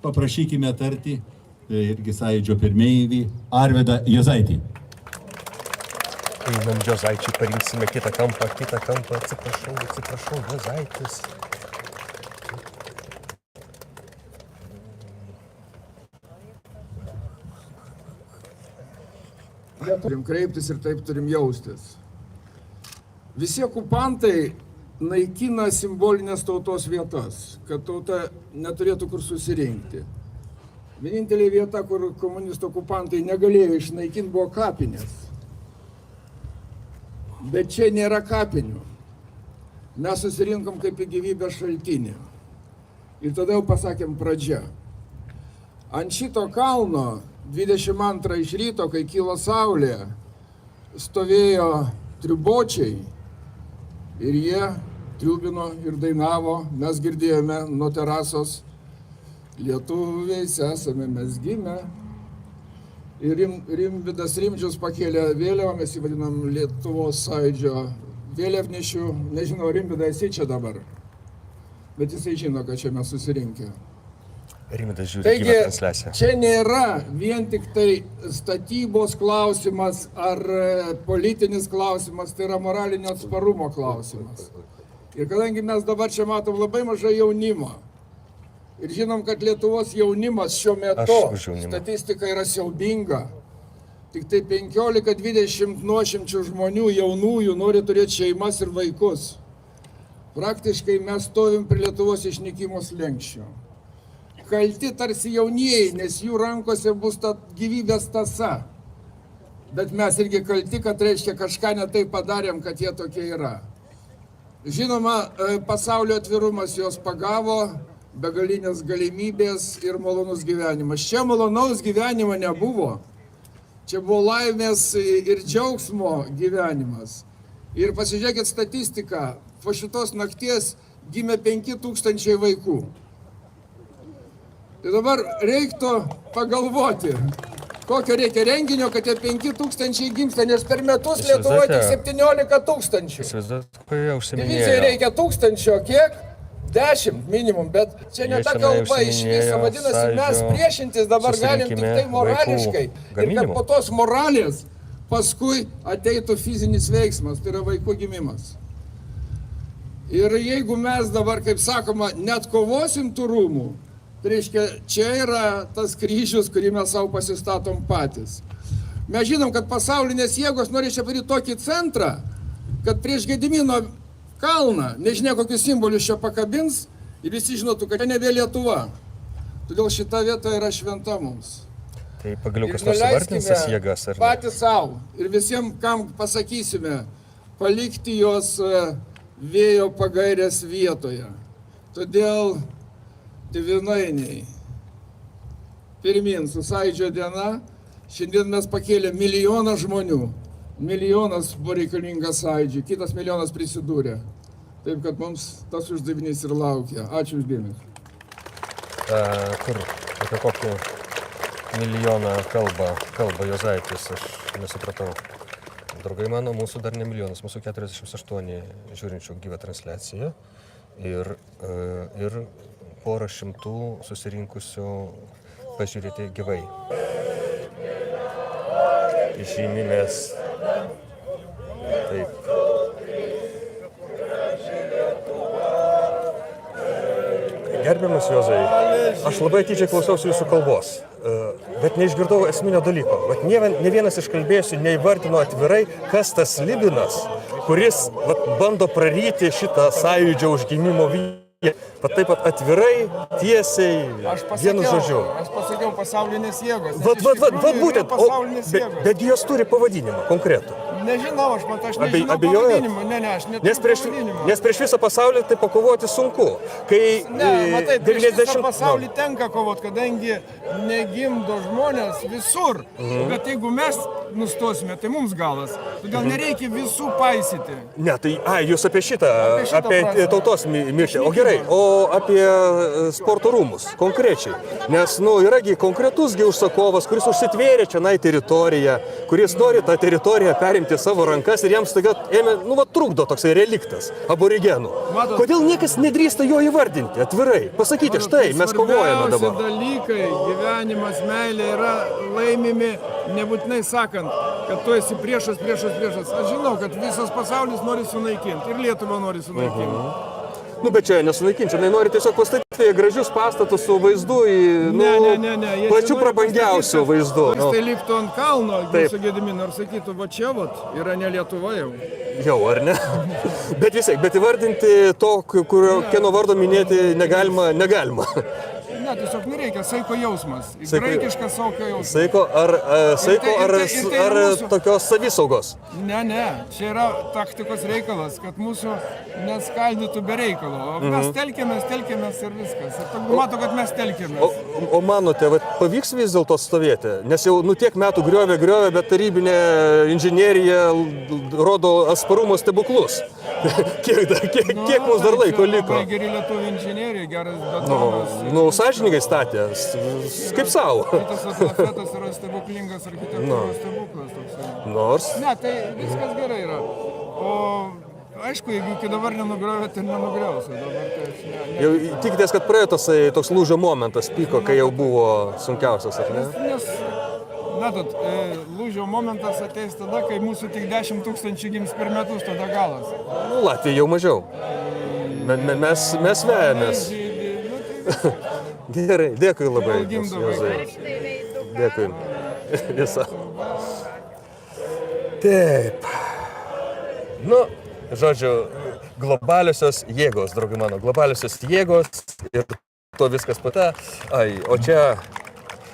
Paprašykime tarti irgi sąjūdžio pirmieji Arvydą Juozaitį. Einam Juozaičiui, parinksime kitą kampą, atsiprašau, Juozaitis. Turim kreiptis ir taip turim jaustis. Visi okupantai naikina simbolinės tautos vietas, kad tauta neturėtų kur susirinkti. Vienintelė vieta, kur komunistų okupantai negalėjo išnaikinti, buvo kapinės. Bet čia nėra kapinių. Mes susirinkom kaip į gyvybės šaltinį. Ir tada jau pasakėm pradžia. Ant šito kalno 22 iš ryto, kai kilo saulė, stovėjo triubočiai ir jie triubino ir dainavo. Mes girdėjome nuo terasos: lietuviais esame mes gimę. Ir Rimvydas Rimdžius pakėlė vėliavą, mes jį vadinam Lietuvos sąjūdžio vėliavnešių. Nežinau, Rimvydas, esi čia dabar, bet jisai žino, kad čia mes susirinkę. Rimvydas žiūri gyvą transliaciją. Čia nėra vien tik tai statybos klausimas ar politinis klausimas, tai yra moralinio atsparumo klausimas. Ir kadangi mes dabar čia matom labai mažai jaunimo, ir žinom, kad Lietuvos jaunimas šiuo metu, statistika yra siaubinga, tik tai 15-20 nuošimčių žmonių jaunųjų nori turėti šeimas ir vaikus. Praktiškai mes stovim prie Lietuvos išnykimo slenksčio. Kalti tarsi jaunieji, nes jų rankose bus ta gyvybės tąsa. Bet mes irgi kalti, kad reiškia kažką netai padarėm, kad jie tokie yra. Žinoma, pasaulio atvirumas juos pagavo, begalinės galimybės ir malonus gyvenimas. Čia malonaus gyvenimo nebuvo. Čia buvo laimės ir džiaugsmo gyvenimas. Ir pasižiūrėkit statistiką. Po šitos nakties gimė 5000 vaikų. Tai dabar reiktų pagalvoti, kokio reikia renginio, kad tie 5000 gimsta, nes per metus Lietuvoje tik 17 000. Divizijai reikia 1000, kiek? 10 minimum, bet čia ne ta kalba iš viso. Vadinasi, mes priešintis dabar galim tik tai morališkai. Ir kad po tos moralės paskui ateitų fizinis veiksmas, tai yra vaikų gimimas. Ir jeigu mes dabar, kaip sakoma, net kovosim tų rūmų, tai reiškia, čia yra tas kryžius, kurį mes savo pasistatom patys. Mes žinom, kad pasaulinės jėgos nori čia padaryti tokį centrą, kad prieš Gedimino kalną, nežinia kokius simbolius čia pakabins, ir visi žinotų, kad čia nebe Lietuva. Todėl šita vieta yra šventa mums. Tai pagaliau kas nors įvardins tas jėgas, ar ne? Patys savo ir visiems, kam pasakysime, palikti jos vėjo pagairės vietoje. Todėl tėvynainiai, pirmin su Sąjūdžio diena, šiandien mes pakėlėm 1 milijoną žmonių. 1 milijonas buvo reikalingas Sąjūdžiui, kitas 1 milijonas prisidūrė. Taip, kad mums tas uždavinys ir laukia. Ačiū už dėmesį. Kur, apie kokį milijoną kalba Juozaitis, aš nesupratau. Draugai mano, mūsų dar ne milijonas, mūsų 48 žiūrinčių gyvą transliaciją ir porą šimtų susirinkusių pažiūrėti gyvai. Žyminės. Taip. Gerbiamas Juozai, aš labai atidžiai klausiausi jūsų kalbos, bet neišgirdau esminio dalyko. Bet ne vienas iš kalbėjusių neįvardino atvirai, kas tas Slibinas, kuris bando praryti šitą Sąjūdžio užgimimo vietą. Taip pat atvirai, tiesiai, vienu žodžiu. Aš pasakiau pasaulinės jėgos. Būtent, bet jos turi pavadinimą konkretų. Nežinau, aš nežinau pavadinimą. Aš neturiu nes prieš visą pasaulį tai pakovoti sunku. Prieš visą pasaulį tenka kovoti, kadangi negimdo žmonės visur. Bet jeigu mes nustosime, tai mums galas. Todėl nereikia visų paisyti. Ne, tai, jūs apie šitą, apie tautos mirtį. O gerai, o apie sporto rūmus, konkrečiai. Nes, yragi konkretusgi užsakovas, kuris užsitvėrė čia teritoriją, kuris nori tą teritoriją perimti paimti savo rankas ir jiems staiga ėmė, trukdo toksai reliktas aborigenų. Matot- Kodėl niekas nedrįsta jo įvardinti atvirai? Pasakyti, štai, mes kovojame dabar. Svarbiausi dalykai, gyvenimas, meilė yra laimimi, nebūtinai sakant, kad tu esi priešas. Aš žinau, kad visas pasaulis nori sunaikinti ir Lietuva nori sunaikinti. Bet čia nesunaikinti, jinai nori tiesiog pastatyti gražius pastatus su vaizdu į Ne. jie pačiu nori prabangiausiu pastatyti, vaizdu. kad Tai liptų ant kalno, Taip. su Gediminu, ir sakytų, va čia yra ne Lietuva jau. Jau, ar ne? Bet įvardinti to, kieno vardo minėti negalima. Ne, tiesiog nereikia, saiko jausmas. Saiko- Graikiškas saiko jausmas. Saiko ar mūsų- tokios savisaugos? Ne, čia yra taktikos reikalas, kad mūsų neskaldytų be reikalo. O mes telkėmės ir viskas. Ir toks matau, kad mes telkėmės. O manote, pavyks vis dėlto stovėti? Nes jau tiek metų griovė, bet tarybinė inžinierija rodo atsparumo stebuklus. Kiek mums dar laiko liko? Labai geri lietuvių inžinieriai, geras betonas. Sąžiningai statė, kaip savo. Kitas atlafetas yra stebuklingas architektūros stebuklas toksai. Nors. Ne, tai viskas gerai yra. O aišku, jeigu iki dabar nenugriovė, tai nenugriausiu. Dabar tai aš ne. Jau tikitės, kad praėjo tasai toks lūžio momentas, pyko, kai jau buvo sunkiausias, ar ne? Nes, matot, lūžio momentas ateis tada, kai mūsų tik 10 000 gims per metus, tada galas. Latvija jau mažiau. Mes vejamės. Gerai, dėkui labai. Gimdo Juozai. vaikus. Dėkui. Visą. Taip. Žodžiu, globaliosios jėgos, draugai mano, globaliosios jėgos ir to viskas pata.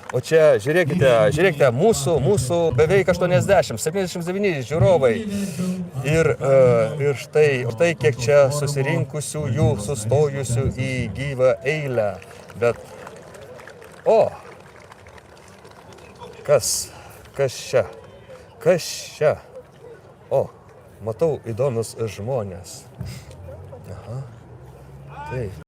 O čia, žiūrėkite, mūsų beveik 79 žiūrovai. Ir štai kiek čia susirinkusių jų sustojusių į gyvą eilę. Bet, kas čia? Matau įdomius žmonės. Aha. Taip.